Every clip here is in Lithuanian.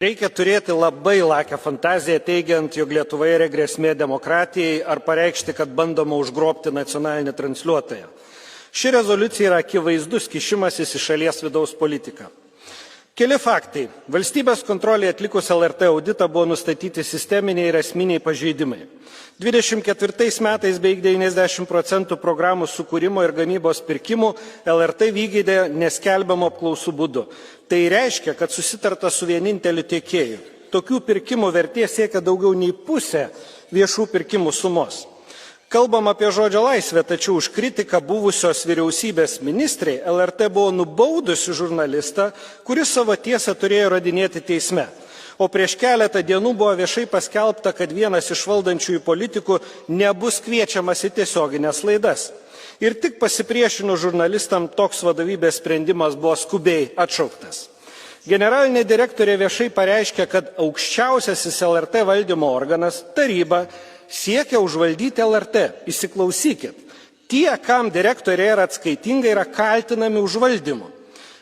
Reikia turėti labai lakią fantaziją teigiant, jog Lietuvoje yra grėsmė demokratijai ar pareikšti, kad bandoma užgrobti nacionalinį transliuotoją. Ši rezoliucija yra akivaizdus kišimasis į šalies vidaus politiką. Keli faktai. Valstybės kontrolė atlikus LRT auditą buvo nustatyti sisteminiai ir esminiai pažeidimai. 24 metais beveik 90% programų sukūrimo ir gamybos pirkimų LRT vykdė neskelbiamų apklausų būdu. Tai reiškia, kad susitarta su vieninteliu tiekėju. Tokių pirkimų vertė siekia daugiau nei pusę viešų pirkimų sumos. Kalbam apie žodžio laisvę, tačiau už kritiką buvusios vyriausybės ministrei LRT buvo nubaudusi žurnalistą, kuris savo tiesą turėjo įrodinėti teisme. O prieš keletą dienų buvo viešai paskelbta, kad vienas iš valdančiųjų politikų nebus kviečiamas į tiesioginės laidas. Ir tik pasipriešinus žurnalistam toks vadovybės sprendimas buvo skubiai atšauktas. Generalinė direktorė viešai pareiškė, kad aukščiausiasis LRT valdymo organas, taryba, siekia užvaldyti LRT. Įsiklausykit, tie, kam direktorė yra atskaitinga, yra kaltinami užvaldymu.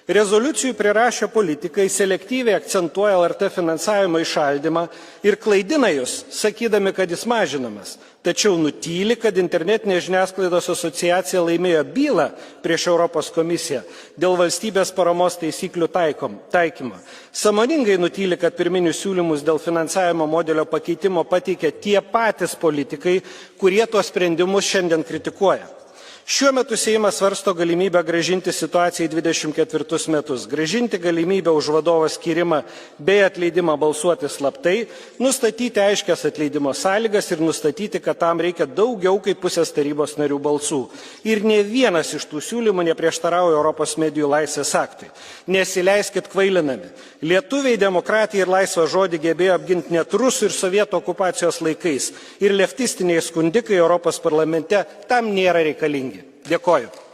Rezoliucijų prirašę politikai selektyviai akcentuoja LRT finansavimo įšaldymą ir klaidina jūs, sakydami, kad jis mažinamas. Tačiau nutyli, kad internetinė žiniasklaidos asociacija laimėjo bylą prieš Europos komisiją dėl valstybės paramos taisyklių taikymo. Sąmoningai nutyli, kad pirminius siūlymus dėl finansavimo modelio pakeitimo pateikė tie patys politikai, kurie tuos sprendimus šiandien kritikuoja. Šiuo metu Seimas svarsto galimybę grąžinti situaciją į 24 metus, grąžinti galimybę už vadovo skirimą bei atleidimą balsuoti slaptai, nustatyti aiškias atleidimo sąlygas ir nustatyti, kad tam reikia daugiau kaip pusės tarybos narių balsų. Ir ne vienas iš tų siūlymų neprieštarauja Europos medijų laisvės aktui. Nesileiskit kvailinami. Lietuviai demokratiją ir laisvą žodį gebėjo apginti net rusų ir sovietų okupacijos laikais. Ir leftistiniai skundikai Europos parlamente tam nėra reikalingi. Dėkoju.